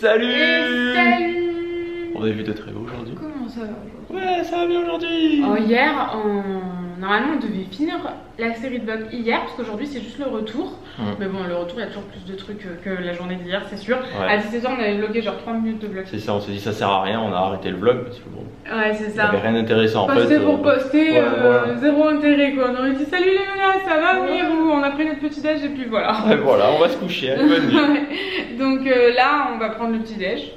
Salut. Salut. On est vu de très haut aujourd'hui. Comment ça va aujourd'hui? Ouais, ça va bien aujourd'hui. Hier, normalement on devait finir la série de vlogs hier parce qu'aujourd'hui c'est juste le retour. Mais bon, le retour il y a toujours plus de trucs que la journée d'hier, c'est sûr. Ouais. À 17h on avait vlogué genre 3 minutes de vlog. C'est ça, on s'est dit ça sert à rien, on a arrêté le vlog parce que bon, Ouais, c'est il n'y ça. avait rien d'intéressant en Poster fait. pour poster, ouais, voilà. zéro intérêt quoi. On aurait dit salut les menaces, ça va venir ou on a pris notre petit déj et puis voilà. Ouais, voilà, on va se coucher, allez, bonne nuit. Ouais. Donc là on va prendre le petit déj.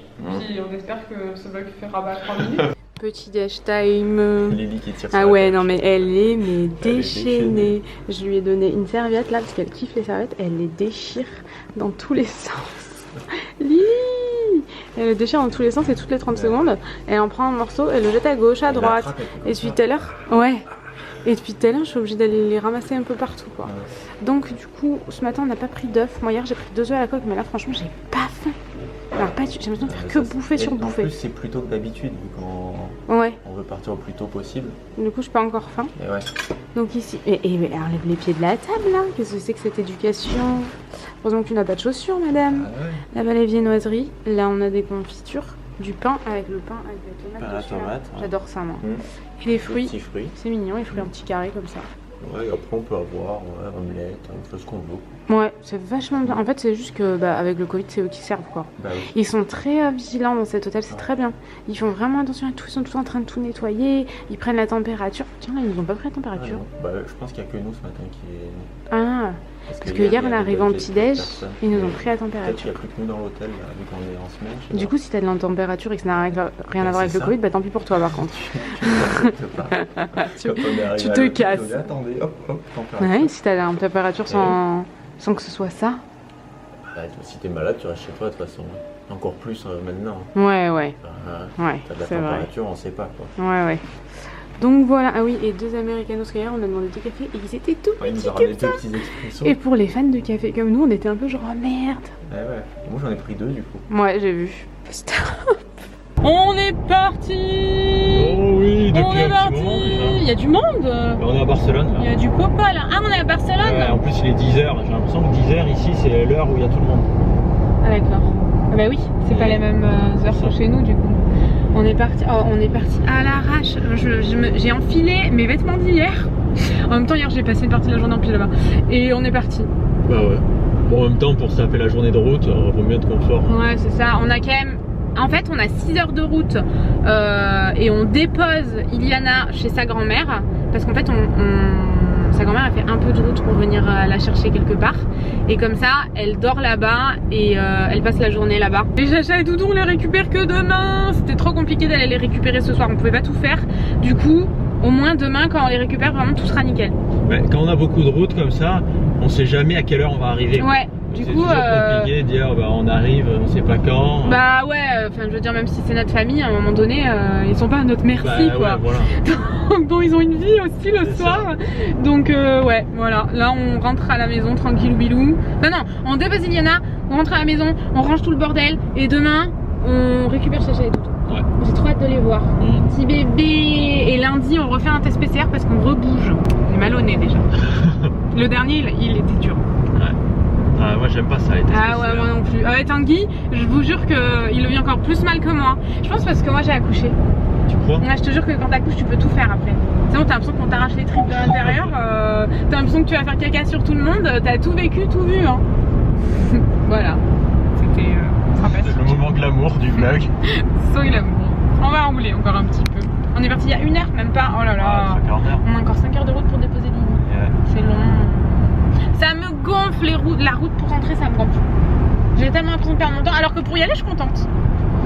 Puis on espère que ce vlog fera 3 minutes. Petit déj time. Lily qui tire sur Ah la ouais, tête. non mais elle est mais Elle est déchaînée. Je lui ai donné une serviette là parce qu'elle kiffe les serviettes. Elle les déchire dans tous les sens. Lily, elle les déchire dans tous les sens et toutes les 30 secondes. Elle en prend un morceau, elle le jette à gauche, à droite. Et puis tout à l'heure, ouais. Et depuis tout à l'heure, je suis obligée d'aller les ramasser un peu partout quoi. Donc du coup, ce matin on n'a pas pris d'œufs. Moi hier j'ai pris 2 œufs à la coque, mais là franchement j'ai pas faim. Alors pas, j'ai l'impression de faire que bouffer sur bouffer. En plus c'est plus tôt que d'habitude vu qu'on Ouais. veut partir au plus tôt possible. Du coup, je suis pas encore faim. Et ouais. Donc ici, et enlève les pieds de la table là. Qu'est-ce que c'est que cette éducation? Heureusement que tu n'as pas de chaussures, madame. Ah ouais. Là-bas les viennoiseries. Là, on a des confitures, du pain avec le pain avec la tomate. Pain à dessus, là. tomate, ouais. J'adore ça, moi. Et les fruits. Petits fruits. C'est mignon, les fruits en petits carrés comme ça. Ouais, et après on peut avoir omelette, on fait ce qu'on veut. Ouais, c'est vachement bien. En fait, c'est juste que avec le Covid, c'est eux qui servent quoi. Bah oui. Ils sont très vigilants dans cet hôtel, c'est très bien. Ils font vraiment attention à tout, ils sont tout en train de tout nettoyer. Ils prennent la température. Tiens, là, ils nous ont pas pris la température. Bah, je pense qu'il n'y a que nous ce matin qui est. Ah, parce que hier, on est arrivé en petit-déj, ils nous ont pris la Peut-être qu'il température. n'y a plus que nous dans l'hôtel, vu qu'on est en semaine. je sais Du pas. coup, si t'as de la température et que ça n'a rien à voir avec c'est le ça. Covid, bah tant pis pour toi par contre. Tu- Quand on est arrivé tu à te l'hôtel, casses. on dit, attendez, hop, température. Ouais, si t'as la température sans que ce soit ça. Bah, si t'es malade, tu restes chez toi de toute façon. Encore plus maintenant. Ouais, ouais, Enfin, ouais, t'as de la c'est vrai. température, on sait pas quoi. Ouais, ouais. Donc voilà, ah oui, et 2 Americanos hier, on a demandé du café et ils étaient tout Ouais, il petits nous a comme ramené ça. 2 petits expressos. Et pour les fans de café comme nous, on était un peu genre, oh merde. Ouais, ouais. Moi j'en ai pris 2 du coup. Ouais, j'ai vu. Stop. On est parti. Oh oui, On est parti. Il y a du monde. On est à Barcelone là. Il y a du copa là. Ah, on est à Barcelone. En plus il est 10h, j'ai l'impression que 10h ici c'est l'heure où il y a tout le monde. Ah d'accord. Ah bah oui, c'est pas les mêmes heures que chez nous du coup. On est parti à l'arrache. J'ai enfilé mes vêtements d'hier. En même temps hier j'ai passé une partie de la journée en pyjama. Et on est parti. Bah ouais. Bon, en même temps pour se taper la journée de route, vaut mieux de confort. Ouais c'est ça. On a quand même. En fait on a 6 heures de route et on dépose Iliana chez sa grand-mère. Parce qu'en fait sa grand-mère a fait un peu de route pour venir la chercher quelque part. Et comme ça, elle dort là-bas et elle passe la journée là-bas. Et Chacha et Doudou, on les récupère que demain. C'était trop compliqué d'aller les récupérer ce soir, on pouvait pas tout faire. Du coup, au moins demain, quand on les récupère, vraiment tout sera nickel. Ouais, quand on a beaucoup de routes comme ça, on sait jamais à quelle heure on va arriver. Ouais, du C'est coup... toujours compliqué de dire bah, on arrive, on sait pas quand. Bah ouais, enfin je veux dire, même si c'est notre famille, à un moment donné, ils sont pas à notre merci Bah, quoi. ouais, voilà. Donc bon, ils ont une vie aussi le C'est soir. Donc ouais, voilà. Là on rentre à la maison tranquille ou bilou. Enfin non, on dépose Iliana, on rentre à la maison, on range tout le bordel et demain on récupère Chacha et Doudou. Ouais. J'ai trop hâte de les voir. Petit bébé. Et lundi on refait un test PCR parce qu'on rebouge. J'ai mal au nez déjà. Le dernier il était dur. Ah, moi j'aime pas ça. Les tests Ah ouais, PCR. moi non plus. Avec Tanguy, je vous jure qu'il le vit encore plus mal que moi. Je pense parce que moi j'ai accouché. Tu crois? Ouais, je te jure que quand t'accouches, tu peux tout faire après. Sinon, t'as l'impression qu'on t'arrache les tripes de l'intérieur. T'as l'impression que tu vas faire caca sur tout le monde. T'as tout vécu, tout vu. Hein. Voilà. C'était sympathique. C'est le moment glamour du vlog. Soy l'amour. On va rouler encore un petit peu. On est parti il y a 1 heure, même pas. Oh là là. Ah, 5 heures. On a encore 5 heures de route pour déposer Lily. Yeah. C'est long. Ça me gonfle la route pour rentrer, ça me gonfle. J'ai tellement l'impression de perdre mon temps. Alors que pour y aller, je suis contente.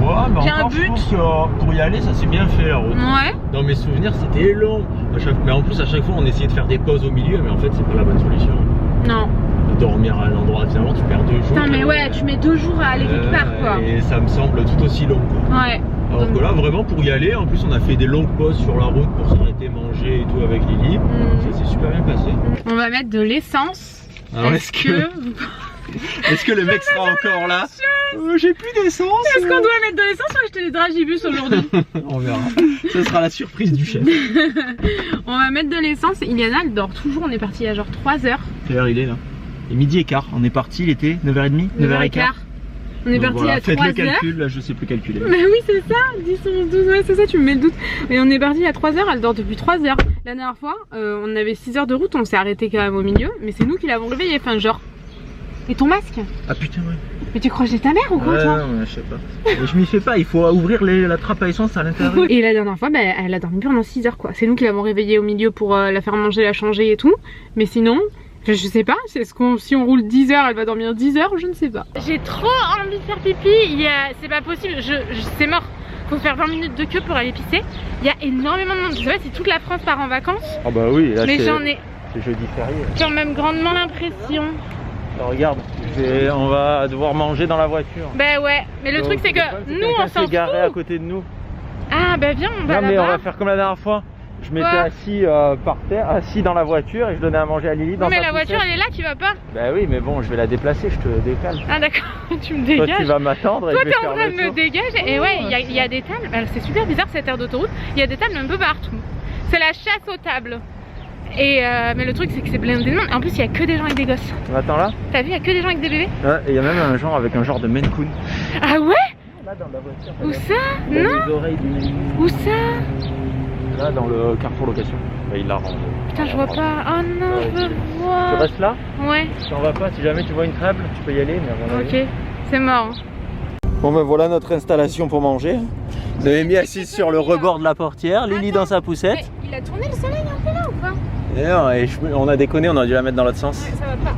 Ouais, mais J'ai un encore, je but. trouve que pour y aller, ça s'est bien fait la route. Ouais. Dans mes souvenirs, c'était long. Mais en plus, à chaque fois, on essayait de faire des pauses au milieu, mais en fait, c'est pas la bonne solution. Non. De dormir à l'endroit, finalement, tu perds 2 jours. Putain, mais ouais, tu mets 2 jours à aller quelque part quoi. Et ça me semble tout aussi long. Quoi. Ouais. Alors que là, vraiment, pour y aller, en plus, on a fait des longues pauses sur la route pour s'arrêter, manger et tout avec Lily. Ça s'est super bien passé. On va mettre de l'essence. Alors, est-ce que le mec sera encore là? J'ai plus d'essence. Est-ce qu'on doit mettre de l'essence ou acheter des dragibus aujourd'hui? On verra. Ce sera la surprise du chef. On va mettre de l'essence. Iliana, elle dort toujours. On est parti il y a genre 3 heures. Quelle heure il est là? Et midi et quart. On est parti, il était 9h30, 9h15. On est Donc parti voilà, à 3 faites le heures. calcul, là je sais plus calculer. Mais oui, c'est ça, 10, 11, 12, ouais, c'est ça, tu me mets le doute. Et on est parti à 3 heures, elle dort depuis 3 heures. La dernière fois, on avait 6 heures de route, on s'est arrêté quand même au milieu, mais c'est nous qui l'avons réveillée, enfin genre. Et ton masque? Ah putain, ouais. Mais tu crois que j'ai ta mère ou quoi, toi? Non, je sais pas. Et je m'y fais pas, il faut ouvrir la trappe à essence à l'intérieur. Et la dernière fois, bah, elle a dormi pendant 6 heures quoi. C'est nous qui l'avons réveillée au milieu pour la faire manger, la changer et tout. Mais sinon, je sais pas, si on roule 10 heures, elle va dormir 10 heures, je ne sais pas. J'ai trop envie de faire pipi, c'est pas possible, c'est mort. Faut faire 20 minutes de queue pour aller pisser. Il y a énormément de monde, je sais pas si toute la France part en vacances. Ah bah oui, là mais j'en ai c'est jeudi férié. quand même grandement l'impression. Regarde, on va devoir manger dans la voiture. Bah ouais, mais le truc c'est que nous on s'en fout. Garé à côté de nous. Ah bah viens, on va là-bas. Non mais on va faire comme la dernière fois. Je m'étais assis par terre, assis dans la voiture et je donnais à manger à Lily dans sa poussette. Mais la voiture elle est là, tu vas pas? Bah oui, mais bon, je vais la déplacer, je te décale. Ah d'accord, tu me dégages. Toi tu vas m'attendre et toi je vais t'es en train de me dégager. Et ouais, il y a des tables, alors c'est super bizarre cette aire d'autoroute, il y a des tables un peu partout. C'est la chasse aux tables. Et mais le truc c'est que c'est blindé de monde. En plus il y a que des gens avec des gosses. Attends là. T'as vu, il y a que des gens avec des bébés. Ouais, et il y a même un genre avec un genre de Maine Coon. Ah ouais? Là dans la voiture. Où ça? Non. Les oreilles du Maine Coon. Où ça? Là dans le Carrefour Location. Bah, il la rend. Putain je vois pas. Oh non, je veux voir. Tu restes là? Ouais. Si on va pas, si jamais tu vois une table, tu peux y aller. Mais ok, c'est mort. Bon ben voilà notre installation pour manger. Noémie assise sur le rebord de la portière, Lily dans sa poussette. Mais il a tourné le soleil un peu là ou pas? Et non, on a déconné, on a dû la mettre dans l'autre sens. Ouais, ça va pas.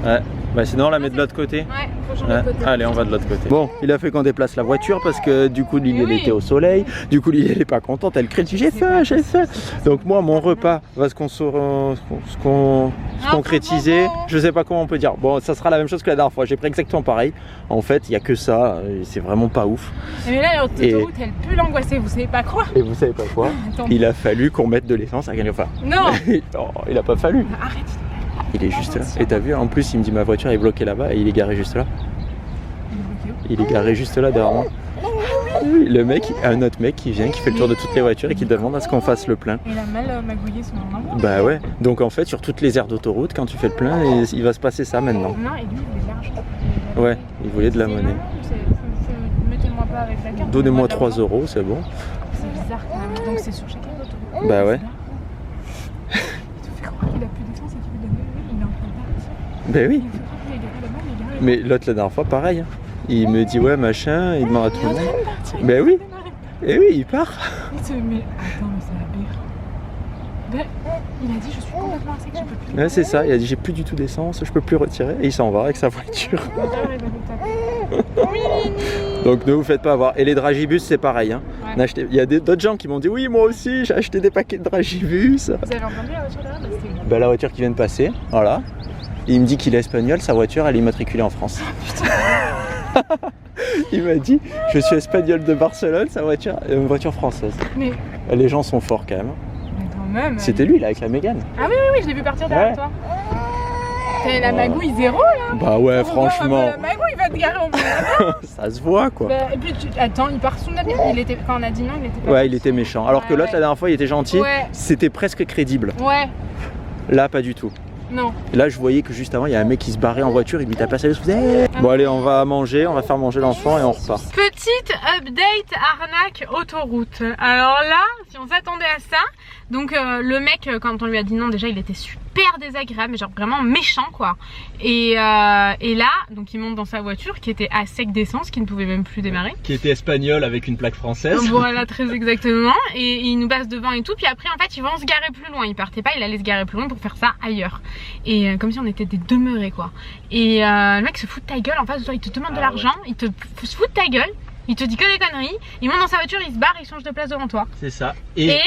Ouais. Bah sinon on la met de l'autre côté. Ouais, faut changer de côté. Allez, on va de l'autre côté. Bon, il a fait qu'on déplace la voiture parce que du coup Lily elle était au soleil. Du coup Lily elle est pas contente, elle crie j'ai faim, j'ai faim. Donc moi mon repas va se concrétiser. Je sais pas comment on peut dire. Bon, ça sera la même chose que la dernière fois. J'ai pris exactement pareil. En fait, il y a que ça. C'est vraiment pas ouf. Mais là l'autoroute elle pue l'angoisser. Vous savez pas quoi? Et vous savez pas quoi? Il a fallu qu'on mette de l'essence à gagner. Enfin, non. Il a pas fallu. Arrête. Il est juste là. Et t'as vu, en plus, il me dit ma voiture est bloquée là-bas et il est garé juste là. Il est garé juste là derrière moi. Oui, le mec, un autre mec qui vient, qui fait le tour de toutes les voitures et qui demande à ce qu'on fasse le plein. Il a mal magouillé son nom. Bah ouais. Donc en fait, sur toutes les aires d'autoroute, quand tu fais le plein, il va se passer ça maintenant. Non, et lui, il voulait l'argent. Ouais, il voulait de la monnaie. Mettez-moi pas avec la carte. Donnez-moi 3 €, c'est bon. C'est bizarre quand même. Donc c'est sur chacun d'autoroute. Bah ouais. Il te fait croire qu'il a plus d'essence et qu'il veut de la monnaie. Il est en train de partir. Bah oui. Il fait croire qu'il a garé là-bas, mais il est garé là-bas. Mais l'autre la dernière fois, pareil. Il me dit ouais machin, il demande à tout le monde. Bah oui. Et oui, il part. Il se met. Attends, mais c'est aberrant. Ben, il a dit je suis complètement à sec, je peux plus. Ouais, c'est ça, il a dit j'ai plus du tout d'essence, je peux plus retirer. Et il s'en va avec sa voiture. Donc ne vous faites pas avoir. Et les dragibus c'est pareil. Hein. Ouais. Il y a d'autres gens qui m'ont dit oui moi aussi j'ai acheté des paquets de dragibus. Vous avez entendu la voiture derrière? Bah, la voiture qui vient de passer, voilà. Il me dit qu'il est espagnol, sa voiture elle est immatriculée en France. Il m'a dit je suis espagnol de Barcelone, sa voiture est une voiture française. Mais... Les gens sont forts quand même. Mais quand même. C'était lui là avec la Mégane. Ah oui oui oui, je l'ai vu partir derrière toi. T'as la magouille zéro là. Bah ouais franchement. La magouille va te garer au bout. Ça se voit quoi. Bah, et puis attends, il part sous la quand on a dit non, il était pas. Ouais, il était méchant. Alors que l'autre la dernière fois il était gentil. Ouais. C'était presque crédible. Ouais. Là pas du tout. Non. Et là je voyais que juste avant il y a un mec qui se barrait en voiture, il lui tapait à sa faisait bon allez on va manger, on va faire manger l'enfant et on repart. Petite update arnaque autoroute. Alors là, si on s'attendait à ça, donc le mec quand on lui a dit non déjà il était super désagréable, mais genre vraiment méchant quoi. Et là, donc il monte dans sa voiture qui était à sec d'essence, qui ne pouvait même plus démarrer. Qui était espagnole avec une plaque française. Voilà très exactement. Et il nous passe devant et tout, puis après en fait ils vont se garer plus loin, il partait pas, il allait se garer plus loin pour faire ça ailleurs. Et comme si on était des demeurés quoi. Et le mec se fout de ta gueule en face de toi, il te demande de l'argent, il te fout de ta gueule, il te dit que des conneries, il monte dans sa voiture, il se barre, il change de place devant toi. C'est ça. Et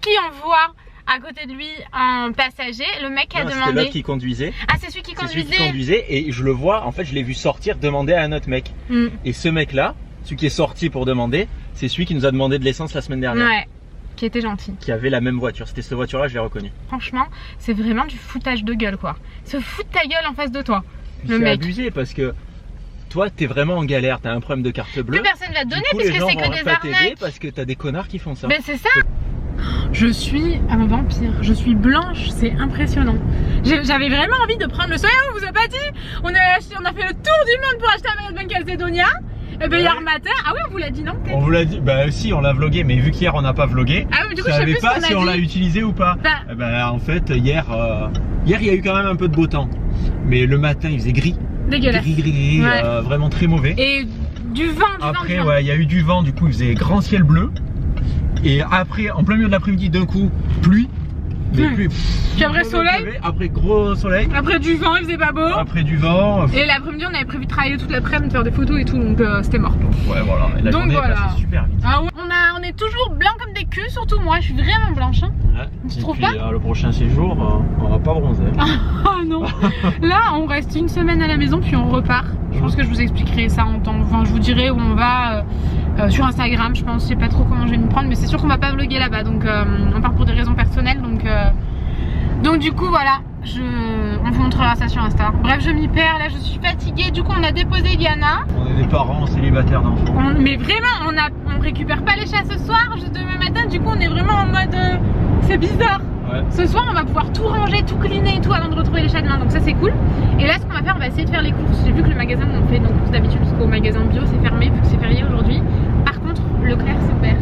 qui envoie à côté de lui un passager, le mec a demandé. C'est l'autre qui conduisait. Ah c'est celui qui conduisait. C'est celui qui conduisait et je le vois, en fait je l'ai vu sortir demander à un autre mec. Et ce mec là, celui qui est sorti pour demander, c'est celui qui nous a demandé de l'essence la semaine dernière. Ouais. Qui était gentil. Qui avait la même voiture, c'était cette voiture là, je l'ai reconnu. Franchement, c'est vraiment du foutage de gueule quoi. Se fout de ta gueule en face de toi. Le mec. C'est abusé parce que toi t'es vraiment en galère, t'as un problème de carte bleue. Plus personne va te donner puisque c'est que des arnaques. Parce que t'as des connards qui font ça. Mais c'est ça. Je suis un vampire, je suis blanche, c'est impressionnant. J'avais vraiment envie de prendre le soleil, on vous a pas dit, on a fait le tour du monde pour acheter un maillot de Bain Calcedonia. Et ben hier matin, ah oui on vous l'a dit non peut-être. On vous l'a dit, bah si on l'a vlogué, mais vu qu'hier on n'a pas vlogué, ah oui, du coup, je savais pas si on l'a dit. utilisé ou pas. Bah en fait hier il y a eu quand même un peu de beau temps, mais le matin il faisait gris. Dégueulasse. Gris, ouais. Vraiment très mauvais. Et du vent, après ouais, il y a eu du vent, du coup il faisait grand ciel bleu. Et après, en plein milieu de l'après-midi, d'un coup, pluie. Mais pluie. Puis après soleil. Après gros soleil. Après du vent, il faisait pas beau. Après du vent. Et l'après-midi, on avait prévu de travailler toute l'après-midi, de faire des photos et tout, donc c'était mort. Ouais, voilà. Et la donc journée voilà. est passée super vite. Ah ouais. On est toujours blancs comme des culs, surtout moi. Je suis vraiment blanche. Hein. Ouais. Tu trouves pas? Le prochain séjour, on va pas bronzer. Ah non. Là, on reste une semaine à la maison, puis on repart. Je pense que je vous expliquerai ça en temps. Enfin, je vous dirai où on va. Sur Instagram, je pense, je sais pas trop comment je vais m'y prendre, mais c'est sûr qu'on va pas vlogger là-bas, donc on part pour des raisons personnelles, donc du coup voilà, on vous montrera ça sur Insta. Bref, je m'y perds, là je suis fatiguée, du coup on a déposé Diana. On est des parents célibataires d'enfants. Mais vraiment, on récupère pas les chats ce soir, juste demain matin, du coup on est vraiment en mode, c'est bizarre. Ouais. Ce soir on va pouvoir tout ranger, tout cleaner et tout avant de retrouver les chats demain, donc ça c'est cool. Et là ce qu'on va faire, on va essayer de faire les courses. J'ai vu que le magasin où on fait nos courses d'habitude jusqu'au magasin bio c'est fermé vu que c'est férié aujourd'hui. Par contre Leclerc c'est ouvert.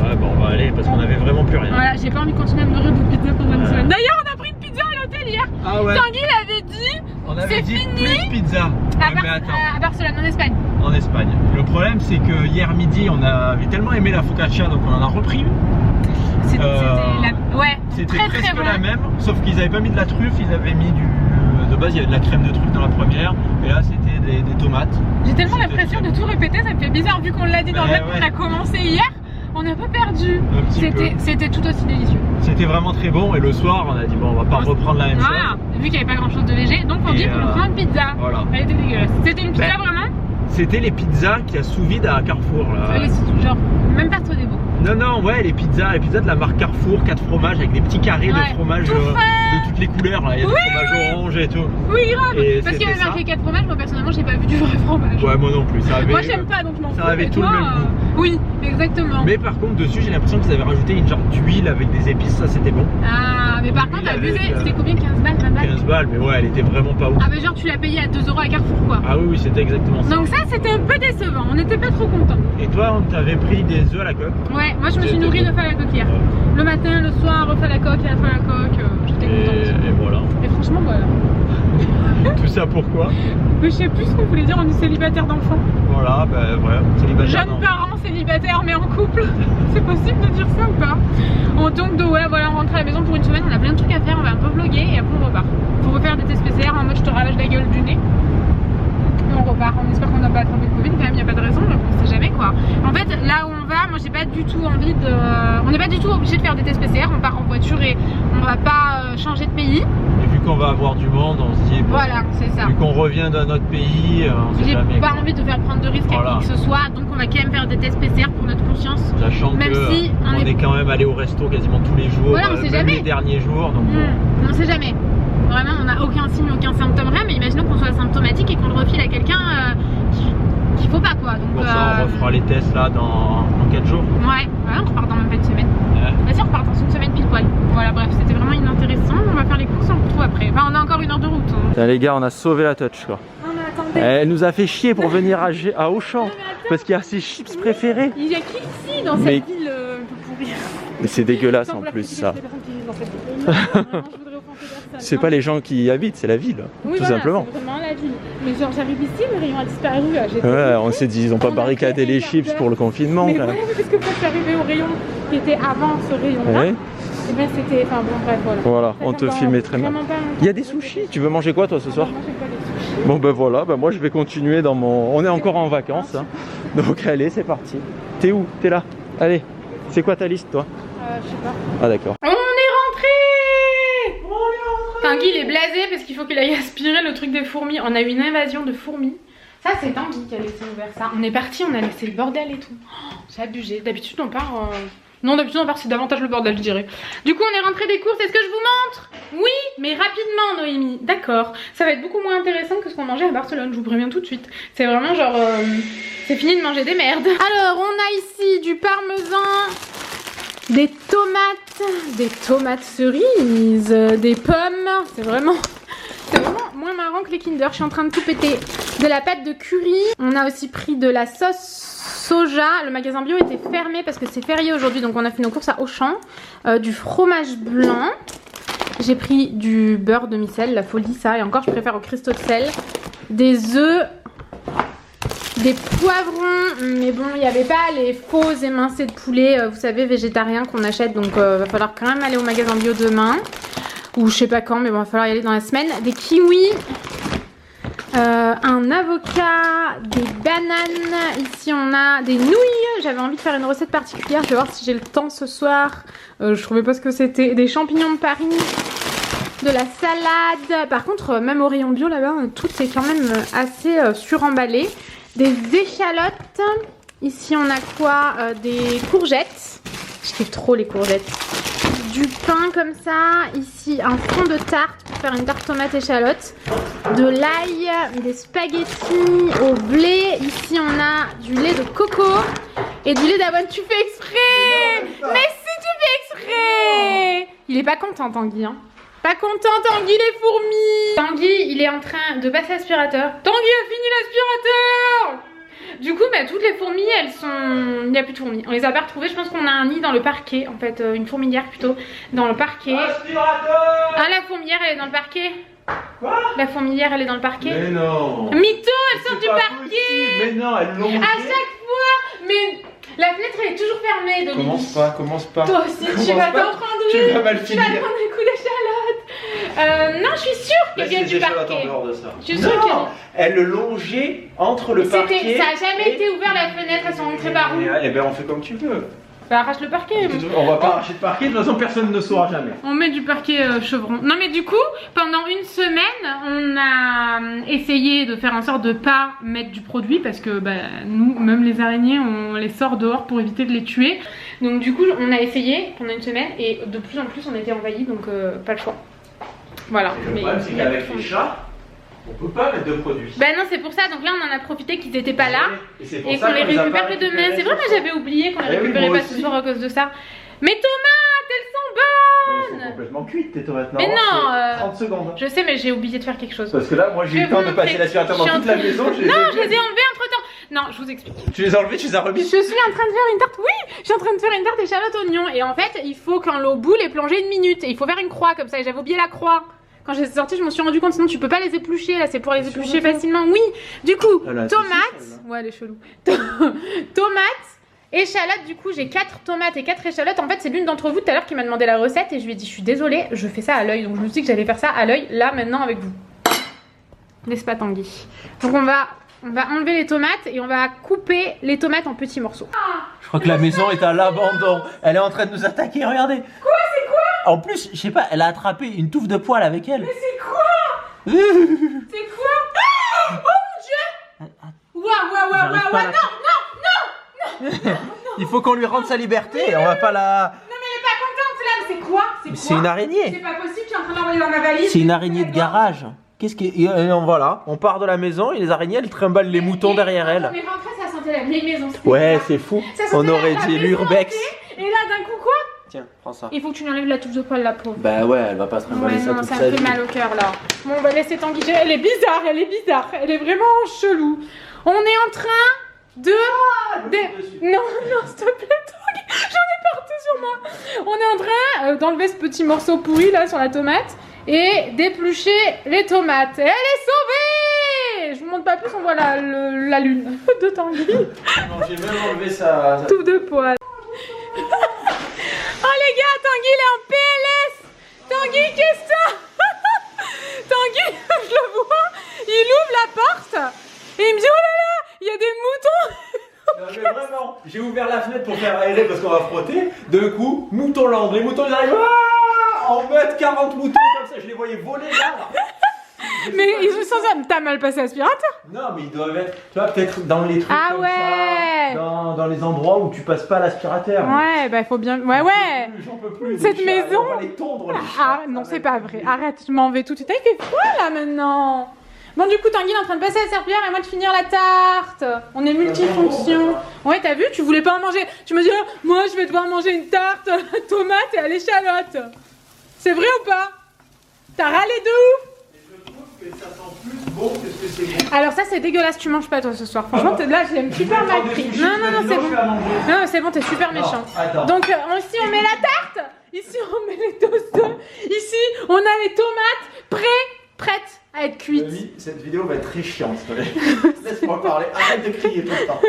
Ouais bon on va aller parce qu'on avait vraiment plus rien. Voilà, j'ai pas envie de continuer à me nourrir de pizza pendant une semaine. D'ailleurs on a pris une pizza à l'hôtel hier. Ah ouais. Tanguy l'avait dit, c'est fini. Plus pizza. À Barcelone, en Espagne. En Espagne. Le problème c'est que hier midi on avait tellement aimé la focaccia donc on en a repris une. C'était presque bon. la même, sauf qu'ils n'avaient pas mis de la truffe, ils avaient mis de base il y avait de la crème de truffe dans la première, et là c'était des tomates. J'ai tellement l'impression de tout répéter, ça me fait bizarre vu qu'on l'a dit dans le web, on a commencé hier, on n'a pas perdu. C'était tout aussi délicieux. C'était vraiment très bon, et le soir on a dit bon on va pas reprendre la même chose. Vu qu'il n'y avait pas grand chose de léger, donc on dit qu'on prend une pizza. Voilà. Elle était dégueulasse. C'était une pizza vraiment. C'était les pizzas qu'il y a sous vide à Carrefour là. Genre, même pas trop des beaux. Non, ouais, les pizzas de la marque Carrefour, 4 fromages avec des petits carrés de fromage de toutes les couleurs. Là. Il y a des fromages orange et tout. Oui, grave. Et parce qu'il y avait marqué 4 fromages, moi personnellement, j'ai pas vu du vrai fromage. Ouais, moi non plus. Moi, j'aime pas donc je m'en fous. Ça avait tout le même goût. Oui, exactement. Mais par contre, dessus, j'ai l'impression qu'ils avaient rajouté une genre d'huile avec des épices, ça c'était bon. Ah, mais par contre, abusé. C'était combien? 15 balles, 20 balles? 15 balles, mais ouais, elle était vraiment pas ouf. Ah, mais genre, tu l'as payé à 2 € à Carrefour, quoi. Ah oui, c'était exactement ça. Donc, ça, c'était un peu décevant. On n'était pas trop contents. Et toi, on t'avait pris des œufs à la coque? Ouais, moi, je me suis nourrie de à la coque hier. Le matin, le soir, refait à la coque et à la coque. J'étais contente. Et voilà. Et franchement, voilà. Tout ça pourquoi? Mais je sais plus ce qu'on voulait dire, on est célibataire d'enfants. Voilà, bah voilà, célibataire. Jeunes parents célibataires mais en couple. C'est possible de dire ça ou pas? Donc voilà, on rentre à la maison pour une semaine, on a plein de trucs à faire, on va un peu vlogger et après on repart. Faut refaire des tests PCR en mode je te ravage la gueule du nez. Et on repart, on espère qu'on n'a pas attrapé le Covid, quand même il n'y a pas de raison, donc on sait jamais quoi. En fait là où on va, moi j'ai pas du tout envie de... On n'est pas du tout obligé de faire des tests PCR, on part en voiture et on va pas changer de pays. Et vu qu'on va avoir du monde, on se dit... Bon, voilà, c'est ça. Vu qu'on revient dans notre pays, on sait jamais. J'ai pas envie de faire prendre de risques à qui que ce soit, donc on va quand même faire des tests PCR pour notre conscience. Sachant même que si on est quand même allé au resto quasiment tous les jours, voilà, on sait jamais. Les derniers jours. Donc on sait jamais. Vraiment, on n'a aucun signe, aucun symptôme, rien, mais imaginons qu'on soit asymptomatique et qu'on le refile à quelqu'un qu'il faut pas quoi. Donc, pour ça, on refera les tests là dans 4 jours. Ouais, on repart dans même pas une semaine. Vas-y, on repart dans une semaine pile poil. Voilà, bref, c'était vraiment inintéressant. On va faire les courses, on se retrouve après. Enfin, on a encore 1 heure de route. Putain, les gars, on a sauvé la touch quoi. Non, mais attendez. Elle nous a fait chier pour venir à Auchan parce qu'il y a ses chips préférés. Il y a qui ici dans cette ville un peu pourrie? Mais c'est dégueulasse en plus ça. C'est pas les gens qui y habitent, c'est la ville, tout simplement. C'est vraiment la ville. Mais genre j'arrive ici, le rayon a disparu. Ouais, on s'est dit, ils ont pas barricadé les chips pour le confinement. Mais voilà, parce que quand je suis arrivée au rayon qui était avant ce rayon-là, et bien c'était. Enfin bon, bref, voilà. Voilà, on te filmait très mal. Il y a des sushis, tu veux manger quoi toi ce soir? Bon ben voilà, moi je vais continuer dans mon... On est encore en vacances, hein. Donc allez, c'est parti. T'es où? T'es là? Allez, c'est quoi ta liste toi? Je sais pas. Ah d'accord. On est rentré. Tanguy il est blasé parce qu'il faut qu'il aille aspirer le truc des fourmis. On a eu une invasion de fourmis. Ça c'est Tanguy qui a laissé ouvert ça. On est parti, on a laissé le bordel et tout. Oh, c'est abusé. D'habitude on part... Non, d'habitude on part, c'est davantage le bordel je dirais. Du coup on est rentré des courses, est-ce que je vous montre? Oui, mais rapidement Noémie. D'accord. Ça va être beaucoup moins intéressant que ce qu'on mangeait à Barcelone, je vous préviens tout de suite. C'est vraiment genre... c'est fini de manger des merdes. Alors on a ici du parmesan... des tomates cerises, des pommes. C'est vraiment moins marrant que les Kinder. Je suis en train de tout péter. De la pâte de curry. On a aussi pris de la sauce soja. Le magasin bio était fermé parce que c'est férié aujourd'hui, donc on a fait nos courses à Auchan. Du fromage blanc. J'ai pris du beurre demi-sel, la folie ça, et encore je préfère au cristaux de sel. Des œufs, des poivrons, mais bon il n'y avait pas les faux émincés de poulet, vous savez, végétariens qu'on achète, donc va falloir quand même aller au magasin bio demain. Ou je sais pas quand, mais bon, va falloir y aller dans la semaine. Des kiwis, un avocat, des bananes. Ici on a des nouilles. J'avais envie de faire une recette particulière, je vais voir si j'ai le temps ce soir. Je trouvais pas ce que c'était. Des champignons de Paris, de la salade. Par contre, même au rayon bio là-bas, tout est quand même assez suremballé. Des échalotes. Ici on a quoi? Des courgettes. Je kiffe trop les courgettes. Du pain comme ça. Ici un fond de tarte pour faire une tarte tomate échalote. De l'ail, des spaghettis au blé. Ici on a du lait de coco et du lait d'avoine. Tu fais exprès! Mais si tu fais exprès! Il est pas content Tanguy, hein. Pas content Tanguy les fourmis. Tanguy il est en train de passer l'aspirateur. Tanguy a fini l'aspirateur. Du coup bah, toutes les fourmis elles sont... Il n'y a plus de fourmis, on les a pas retrouvées. Je pense qu'on a un nid dans le parquet, en fait une fourmilière plutôt dans le parquet. Aspirateur. Ah la fourmilière elle est dans le parquet. Quoi? La fourmilière elle est dans le parquet. Mais non. Mytho, elle sort du parquet possible. Mais non, elles l'ont. à chaque fois. Mais la fenêtre elle est toujours fermée Dominique. Commence pas. Toi aussi tu vas t'en prendre Tu une. vas mal Tu vas finir. prendre des coups d'échalote. Non je suis sûre qu'elle vient du parquet. Je suis sûre qu'elle... Elle le longeait entre le parquet. Ça a jamais été ouvert la fenêtre, elles sont rentrées par où? Eh ben on fait comme tu veux. Bah arrache le parquet. On va pas arracher de parquet, de toute façon personne ne saura jamais. On met du parquet chevron. Non mais du coup, pendant une semaine, on a essayé de faire en sorte de pas mettre du produit parce que bah, nous, même les araignées, on les sort dehors pour éviter de les tuer. Donc du coup, on a essayé pendant une semaine et de plus en plus on était envahis, donc pas le choix. Voilà. Et le problème c'est qu'avec les chats, on peut pas mettre de produits. Bah non c'est pour ça, donc là on en a profité qu'ils étaient pas là et qu'on les les a récupère pas le demain. récupérés C'est vrai, moi j'avais oublié qu'on les Eh oui, récupérait moi pas ce aussi. soir à cause de ça. Mais tomates, elles sont Elles bonnes. sont complètement cuites tes tomates. Mais non, c'est 30 secondes. Je sais mais j'ai oublié de faire quelque chose. Parce que là, moi j'ai eu le temps de passer l'aspirateur dans toute la maison. Non, je les ai enlevés entre temps. Non, je vous explique. Tu les as enlevés, tu les as remis. Je suis en train de faire une tarte. Oui, je suis en train de faire une tarte échalote oignon. Et en fait, il faut quand l'eau boule et plonger 1 minute. Et il faut faire une croix comme ça. Et j'avais oublié la croix. Quand j'ai sorti, je me suis rendu compte. Sinon, tu peux pas les éplucher. Là, c'est pour les éplucher facilement. Oui. Du coup, Voilà, tomates. Ouais, elle est chelou. Tomates. Échalote, du coup j'ai 4 tomates et 4 échalotes. En fait c'est l'une d'entre vous tout à l'heure qui m'a demandé la recette et je lui ai dit je suis désolée, je fais ça à l'œil. Donc je me suis dit que j'allais faire ça à l'œil là maintenant avec vous. N'est-ce pas Tanguy? Donc on va enlever les tomates et on va couper les tomates en petits morceaux. Je crois que la maison est à l'abandon. Elle est en train de nous attaquer, regardez. Quoi? C'est quoi? En plus, je sais pas, elle a attrapé une touffe de poils avec elle. Mais c'est quoi? C'est quoi? Ah! Oh mon dieu! Waouh, non! Il faut qu'on lui rende sa liberté, on va pas la... Non mais elle est pas contente là, mais c'est quoi? C'est une araignée. C'est pas possible, tu es en train d'envoyer dans ma valise. C'est une araignée de garage. Qu'est-ce qui est... Voilà, on part de la maison et les araignées elles trimballent les moutons derrière elle. Mais rentrée, ça sentait la vieille maison. Ouais, c'est fou. On aurait dit l'urbex. Et là d'un coup quoi? Tiens, prends ça. Il faut que tu lui enlèves la touffe de poil la pauvre. Bah ouais, elle va pas se trimballer Ouais, ça non, toute ça sa me vie. fait mal au cœur là. Bon, on va laisser Tanguy. Elle est bizarre, elle est vraiment chelou. On est en train de... Non, s'il te plaît Tanguy, j'en ai partout sur moi. On est en train d'enlever ce petit morceau pourri là sur la tomate et d'éplucher les tomates. Et elle est sauvée. Je vous montre pas plus, on voit la lune de Tanguy. Non, j'ai même enlevé sa... Touffe de poil. Oh les gars, Tanguy il est en PLS. Tanguy, qu'est-ce que ça? Tanguy, je le vois, il ouvre la porte et il me dit oh là là, il y a des moutons. Non mais vraiment, j'ai ouvert la fenêtre pour faire aérer parce qu'on va frotter. D'un coup, mouton land, les moutons ils arrivent en mode 40 moutons comme ça, je les voyais voler là. Mais ils sont sans âme, t'as mal passé l'aspirateur? Non mais ils doivent être, tu vois, peut-être dans les trucs Ah comme ouais. ça, dans les endroits où tu passes pas l'aspirateur. Ouais, bah il faut bien... Ouais. J'en peux plus. Cette les chats, maison- on va les tondre les chats. Ah non, c'est pas vrai, arrête, je m'en vais tout de suite. Il fait froid là maintenant. Bon, du coup, Tanguy est en train de passer la serpillière et moi de finir la tarte. On est multifonction. Ouais, t'as vu, tu voulais pas en manger. Tu me dis, oh, moi je vais devoir manger une tarte à la tomate et à l'échalote. C'est vrai ou pas? T'as râlé de ouf? Je trouve que ça sent plus bon que ce que c'est bon. Alors ça c'est dégueulasse, tu manges pas toi ce soir. Franchement là je l'aime super mal pris. Non c'est bon. Non c'est bon, t'es super méchant. Donc ici on met la tarte, ici on met les toasts, ici on a les tomates prêtes à être cuites. Oui, cette vidéo va être très chiante. Laisse-moi parler, arrête de crier tout le temps.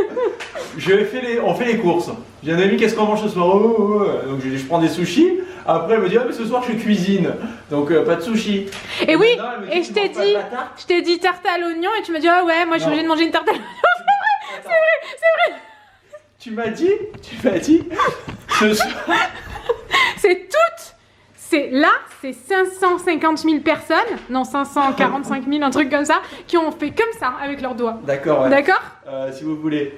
On fait les courses. J'ai un ami, qu'est-ce qu'on mange ce soir? Donc je prends des sushis. Après elle me dit, ah mais ce soir je cuisine. Donc pas de sushis. Et oui, et je t'ai dit tarte à l'oignon et tu m'as dit, ah ouais, moi je suis obligée de manger une tarte à l'oignon. C'est vrai. Tu m'as dit, ce soir. C'est toutes. C'est 550 000 personnes, non 545 000, un truc comme ça, qui ont fait comme ça avec leurs doigts. D'accord, ouais. D'accord. Si vous voulez,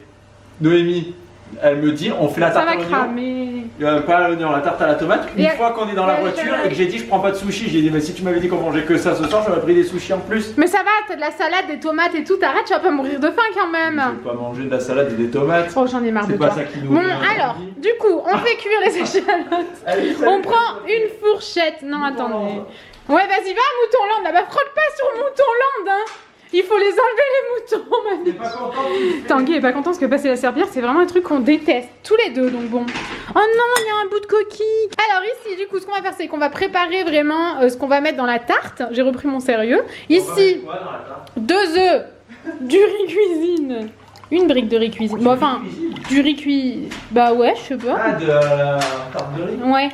Noémie, elle me dit, on fait la tarte à l'oignon. Ça va cramer. Pas à l'oignon, la tarte à la tomate. Une fois qu'on est dans la voiture et que j'ai dit, je prends pas de sushi, j'ai dit, mais si tu m'avais dit qu'on mangeait que ça ce soir, j'aurais pris des sushis en plus. Mais ça va, t'as de la salade, des tomates et tout, t'arrêtes, tu vas pas mourir de faim quand même. Je vais pas manger de la salade et des tomates. Oh, j'en ai marre de toi. C'est pas ça qui nous Bon, vient, alors, du coup, on fait cuire les échalotes. On prend une fourchette. Non, attendez. Ouais, vas-y, va, Moutonland. Là-bas, frotte pas sur Moutonland, hein. Il faut les enlever, les moutons, ma T'es pas content? Tanguy est pas content parce que passer la serpillière, c'est vraiment un truc qu'on déteste, tous les deux, donc bon. Oh non, il y a un bout de coquille. Alors ici, du coup, ce qu'on va faire, c'est qu'on va préparer vraiment ce qu'on va mettre dans la tarte. J'ai repris mon sérieux. Ici, 2 œufs, du riz cuisine, une brique de riz cuisine. Bon, enfin, du riz cuisine. Bah ouais, je sais pas. Ah, de la tarte de riz? Ouais.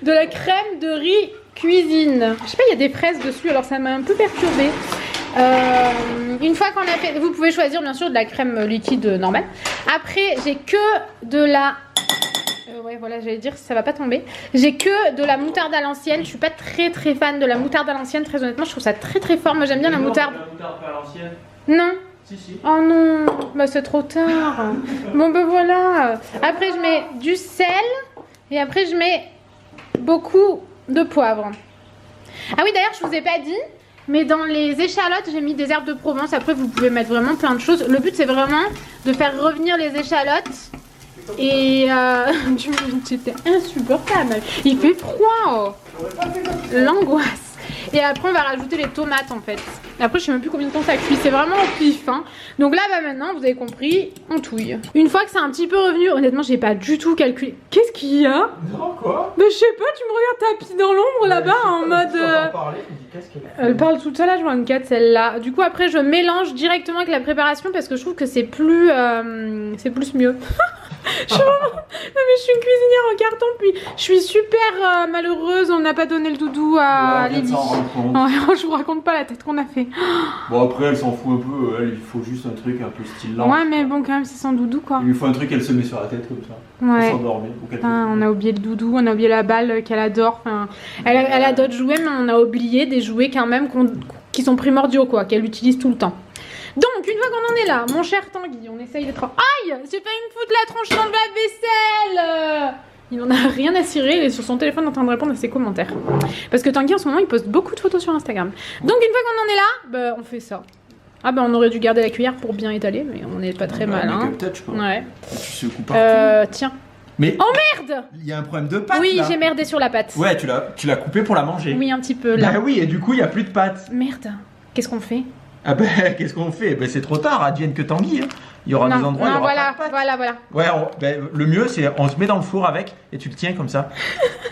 De la crème de riz cuisine. Je sais pas, il y a des fraises dessus, alors ça m'a un peu perturbée. Une fois qu'on a fait, vous pouvez choisir bien sûr de la crème liquide normale. Après, j'ai que de la... ouais, voilà, j'allais dire, ça va pas tomber. J'ai que de la moutarde à l'ancienne. Je suis pas très fan de la moutarde à l'ancienne, très honnêtement. Je trouve ça très fort. Moi, j'aime bien la moutarde. La moutarde à l'ancienne? Non. Si. Oh non, bah c'est trop tard. Bon, ben voilà. Après, je mets du sel. Et après, je mets beaucoup de poivre. Ah oui, d'ailleurs, je vous ai pas dit, mais dans les échalotes, j'ai mis des herbes de Provence. Après, vous pouvez mettre vraiment plein de choses. Le but, c'est vraiment de faire revenir les échalotes. Et c'était insupportable. Il fait froid. L'angoisse. Et après, on va rajouter les tomates en fait. Après, je sais même plus combien de temps ça cuit. C'est vraiment au pif. Hein. Donc là, bah maintenant, vous avez compris, on touille. Une fois que c'est un petit peu revenu, honnêtement, j'ai pas du tout calculé. Qu'est-ce qu'il y a? Non, quoi? Mais je sais pas, tu me regardes tapis dans l'ombre là-bas en mode. Elle parle toute seule, je vois une 4 celle-là. Du coup, après, je mélange directement avec la préparation parce que je trouve que c'est plus mieux. Je suis une cuisinière en carton, puis je suis super malheureuse. On n'a pas donné le doudou à Lily. Je vous raconte pas la tête qu'on a fait. Bon, après, elle s'en fout un peu. Elle, il faut juste un truc un peu style là. Ouais, mais bon, quand même, c'est sans doudou quoi. Il lui faut un truc qu'elle se met sur la tête comme ça. Ouais. Pour s'endormir. On a oublié le doudou, on a oublié la balle qu'elle adore. Enfin, elle a d'autres jouets, mais on a oublié des jouets quand même qui sont primordiaux quoi, qu'elle utilise tout le temps. Donc, une fois qu'on en est là, mon cher Tanguy, on essaye d'être... Aïe! J'ai failli me foutre la tronche dans le lave-vaisselle! Il n'en a rien à cirer, il est sur son téléphone en train de répondre à ses commentaires. Parce que Tanguy, en ce moment, il poste beaucoup de photos sur Instagram. Donc, une fois qu'on en est là, bah, on fait ça. Ah bah, on aurait dû garder la cuillère pour bien étaler, mais on n'est pas très mal, hein. Ouais. Tu secoues partout. Tiens. Mais... Oh merde! Il y a un problème de pâte. Oui, j'ai merdé sur la pâte. Ouais, tu l'as coupé pour la manger. Oui, un petit peu, là. Bah oui, et du coup, il n'y a plus de pâte. Merde. Qu'est-ce qu'on fait? Ah ben, qu'est-ce qu'on fait? Ben, c'est trop tard, advienne que Tanguy. Hein. Il y aura des endroits où il y aura pas de pâte. Voilà. Ouais, le mieux, c'est on se met dans le four avec et tu le tiens comme ça.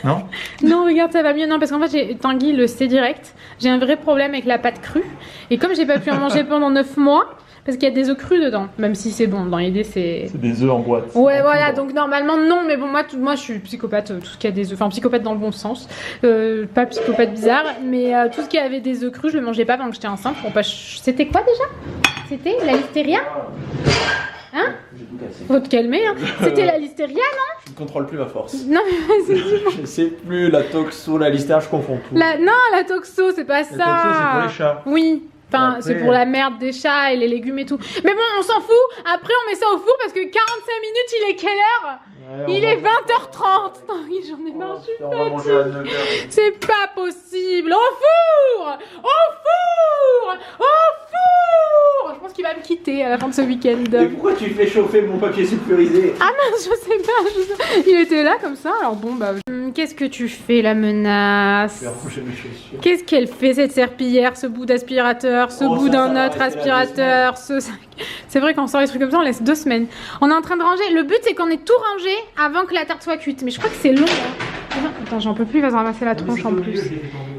Non? Non, regarde, ça va mieux. Non, parce qu'en fait, Tanguy le sait direct. J'ai un vrai problème avec la pâte crue. Et comme j'ai pas pu en manger pendant 9 mois, parce qu'il y a des œufs crus dedans, même si c'est bon, dans l'idée c'est des œufs en boîte. Ouais, voilà, donc normalement non, mais bon, moi je suis psychopathe, tout ce qui a des œufs, enfin psychopathe dans le bon sens, pas psychopathe bizarre, mais tout ce qui avait des œufs crus, je le mangeais pas pendant que j'étais enceinte. Bon, bah, c'était quoi déjà? C'était la listeria? Hein? Faut te calmer, hein. C'était la listeria, non? Je ne contrôle plus ma force. Non, mais vas-y, dis-moi. Je sais plus, la toxo, la listeria, je confonds tout. Non, la toxo, c'est pas ça. La toxo, c'est pour les chats. Oui. Enfin, Après- c'est pour la merde des chats et les légumes et tout. Mais bon, on s'en fout. Après, on met ça au four parce que 45 minutes, il est quelle heure? Il est 20h30. J'en ai marre, je suis On va manger à 9h. C'est pas possible. Au four! Au four! Au four! Je pense qu'il va me quitter à la fin de ce week-end. Et pourquoi tu fais chauffer mon papier sulfurisé? Ah mince, je sais pas. Il était là comme ça, alors bon bah... Qu'est-ce que tu fais, la menace? Je vais ranger mes chaussures. Qu'est-ce qu'elle fait, cette serpillière, ce bout d'aspirateur, ce Oh, bout ça d'un va autre rester là 2 aspirateur, C'est vrai qu'on sort les trucs comme ça, on laisse 2 semaines. On est en train de ranger. Le but, c'est qu'on ait tout rangé avant que la tarte soit cuite. Mais je crois que c'est long. Hein. Attends, j'en peux plus, il va se ramasser la tronche en plus.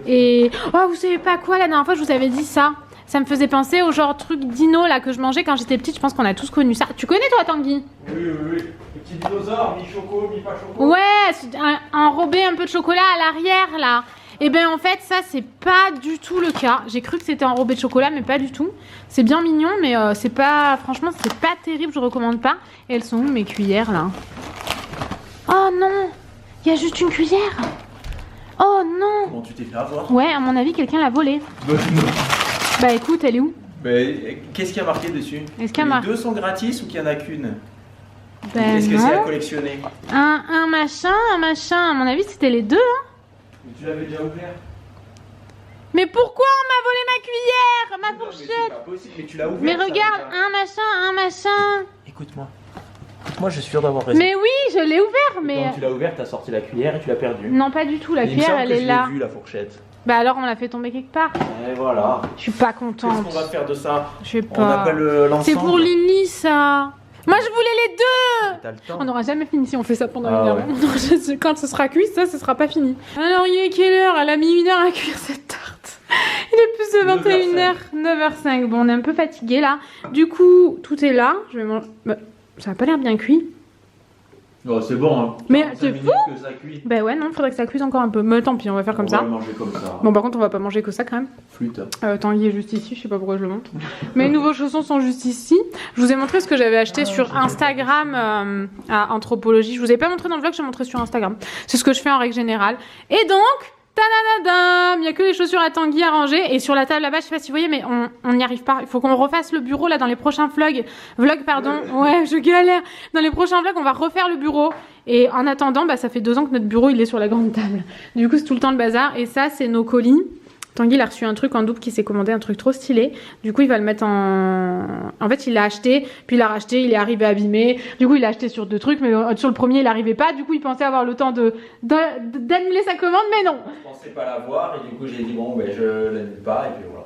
Et... Oh, vous savez pas quoi, la dernière fois, je vous avais dit ça. Ça me faisait penser au genre truc dino là que je mangeais quand j'étais petite. Je pense qu'on a tous connu ça. Tu connais toi, Tanguy? Oui. Le petit dinosaure, mi-choco, mi-pas choco. Ouais, enrobé un peu de chocolat à l'arrière là. Et ben en fait ça c'est pas du tout le cas. J'ai cru que c'était enrobé de chocolat mais pas du tout. C'est bien mignon mais c'est pas, franchement c'est pas terrible, je recommande pas. Et elles sont où mes cuillères là? Oh non, il y a juste une cuillère. Oh non. Comment tu t'es fait avoir? Ouais, à mon avis quelqu'un l'a volée. Bah écoute, elle est où? Mais qu'est-ce qu'il y a marqué dessus? Est-ce qu'il y a Les marqué? 2 sont gratis ou qu'il y en a qu'une? Ben Est-ce que c'est à non. collectionner? Un machin, à mon avis c'était les deux hein. Mais tu l'avais déjà ouvert. Mais pourquoi on m'a volé ma cuillère? Ma Non, mais fourchette? c'est pas possible, mais tu l'as ouvert. Mais ça, regarde, déjà. un machin. Écoute-moi. Écoute-moi, je suis sûr d'avoir raison. Mais oui, je l'ai ouvert, mais... Quand tu l'as ouvert, t'as sorti la cuillère et tu l'as perdue. Non, pas du tout, la Il me cuillère, semble elle que est je l'ai là. vu, la fourchette. Bah alors, on l'a fait tomber quelque part. Et voilà. Je suis pas Qu'est-ce contente. qu'on va faire de ça? Je sais On pas. appelle l'ensemble. C'est pour Lily, ça. Moi, je voulais les deux. T'as le temps. On n'aura jamais fini si on fait ça pendant Ah une heure. ouais. Quand ce sera cuit, ça, ce sera pas fini. Alors, il est quelle heure? Elle a mis 1 heure à cuire cette tarte. Il est plus de 21h. 9h05. Bon, on est un peu fatigué là. Du coup, tout est là. Je vais manger... Bah, ça a pas l'air bien cuit. Oh, c'est bon, hein. Mais 45 c'est minutes fou. que ça cuit. Bah ouais, non, faudrait que ça cuise encore un peu. Mais tant pis, on va faire comme On ça. va le manger comme ça. Bon, par contre, on va pas manger que ça quand même. Flûte. Tanguy est juste ici, je sais pas pourquoi je le montre. Mes nouveaux chaussons sont juste ici. Je vous ai montré ce que j'avais acheté sur Instagram à Anthropologie. Je vous ai pas montré dans le vlog, j'ai montré sur Instagram. C'est ce que je fais en règle générale. Et donc, tadadadam, il y a que les chaussures à Tanguy à ranger. Et sur la table là-bas, je sais pas si vous voyez, mais on n'y arrive pas. Il faut qu'on refasse le bureau là dans les prochains vlogs. Ouais, je galère. Dans les prochains vlogs, on va refaire le bureau. Et en attendant, bah, ça fait 2 ans que notre bureau il est sur la grande table. Du coup, c'est tout le temps le bazar. Et ça, c'est nos colis. Tanguy il a reçu un truc en double qui s'est commandé, un truc trop stylé. Du coup, il va le mettre en fait, il l'a acheté, puis il l'a racheté, il est arrivé abîmé. Du coup, il l'a acheté sur 2 trucs, mais sur le premier, il n'arrivait pas. Du coup, il pensait avoir le temps d'annuler sa commande, mais non. Je pensais pas l'avoir et du coup, j'ai dit bon, ben je l'annule pas et puis voilà.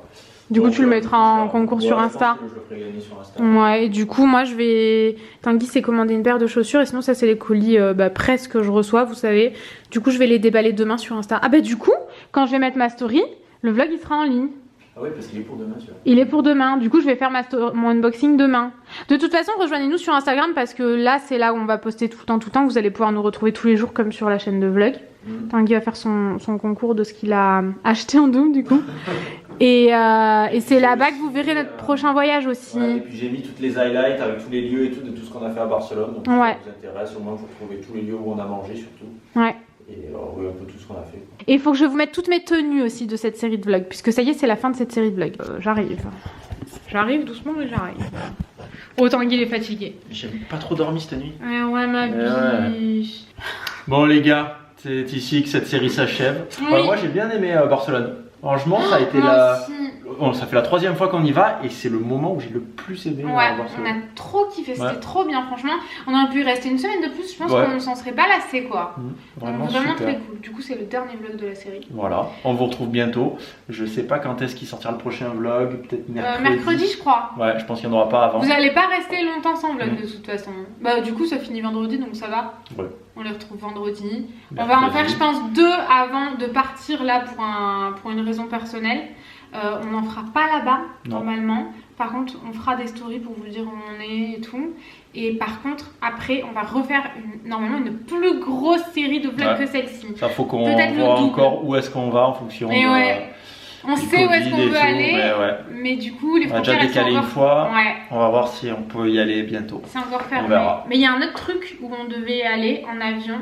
Du coup, Donc, tu le mettras en ouais, concours sur je Insta. pense que je le ferai gagner sur Insta. Ouais, et du coup, moi, je vais... Tanguy s'est commandé une paire de chaussures, et sinon, ça, c'est les colis presque que je reçois, vous savez. Du coup, je vais les déballer demain sur Insta. Ah bah du coup, quand je vais mettre ma story, le vlog, il sera en ligne. Ah oui, parce qu'il est pour demain, tu vois. Il est pour demain. Du coup, je vais faire mon unboxing demain. De toute façon, rejoignez-nous sur Instagram parce que là, c'est là où on va poster tout le temps. Vous allez pouvoir nous retrouver tous les jours comme sur la chaîne de vlog. Tanguy va faire son concours de ce qu'il a acheté en double, du coup. Et c'est là-bas que vous verrez notre prochain voyage aussi. Ouais, et puis j'ai mis toutes les highlights avec tous les lieux et tout de tout ce qu'on a fait à Barcelone. Donc si Ouais. ça vous intéresse, au moins vous trouvez tous les lieux où on a mangé surtout. Ouais. Et un peu tout ce qu'on a fait. Et il faut que je vous mette toutes mes tenues aussi de cette série de vlogs, puisque ça y est, c'est la fin de cette série de vlogs. J'arrive. J'arrive doucement, mais j'arrive. Oh, Tanguy, il est fatigué. J'ai pas trop dormi cette nuit. Ouais, ma biche. Bon les gars, c'est ici que cette série s'achève. Oui. Moi j'ai bien aimé Barcelone. Franchement, ça a été Moi aussi. Bon, ça fait la 3e fois qu'on y va et c'est le moment où j'ai le plus aimé Ouais, on Barcelone. a trop kiffé, c'était Ouais. trop bien, franchement. On aurait pu y rester une semaine de plus, je pense Ouais. qu'on s'en serait pas lassé, quoi. Vraiment, Vraiment super. très cool. Du coup, c'est le dernier vlog de la série. Voilà, on vous retrouve bientôt. Je sais pas quand est-ce qu'il sortira le prochain vlog, peut-être mercredi. Mercredi, je crois. Ouais, je pense qu'il n'y en aura pas avant. Vous allez pas rester longtemps sans vlog de toute façon. Bah, du coup, ça finit vendredi, donc ça va. Ouais. On les retrouve vendredi. On Mercredi. va en faire, je pense, 2 avant de partir là pour une raison personnelle. On n'en fera pas là-bas, Non. normalement. Par contre, on fera des stories pour vous dire où on est et tout. Et par contre, après, on va refaire normalement une plus grosse série de vlogs Ouais. que celle-ci. Ça faut qu'on Peut-être le voit double. encore où est-ce qu'on va en fonction Et de, ouais, on du sait où est-ce Covid qu'on et veut tout, aller. mais ouais. Mais du coup, les On a déjà frontières, elles sont décalé une encore... fois. Ouais. On va voir si on peut y aller bientôt. C'est encore On fermé. verra. Mais il y a un autre truc où on devait aller en avion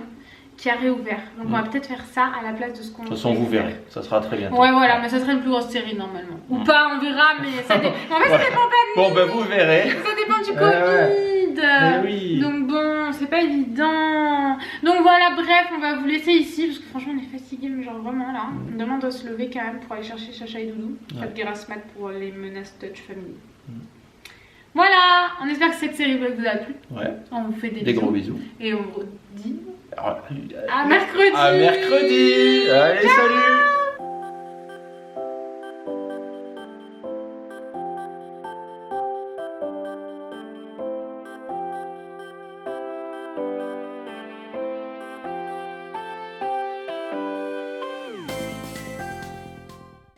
qui a réouvert. Donc on va peut-être faire ça à la place de ce qu'on. De toute façon, vous verrez, ça sera très bientôt. Ouais, voilà, mais ça serait une plus grosse série normalement. Ou pas, on verra, mais ça dépend. En fait, ça dépend pas de nous. Bon, ben vous verrez. Ça dépend du Covid. Mais oui. Donc bon, c'est pas évident. Donc voilà, bref, on va vous laisser ici parce que franchement, on est fatigué, mais genre vraiment là. Demain, on doit se lever quand même pour aller chercher Chacha et Doudou. Pas de Gerasmat pour les menaces touch family. Voilà, on espère que cette série vous a plu. Ouais. On vous fait des Des bisous. gros bisous. Et on vous dit À à mercredi. mercredi. Allez, salut.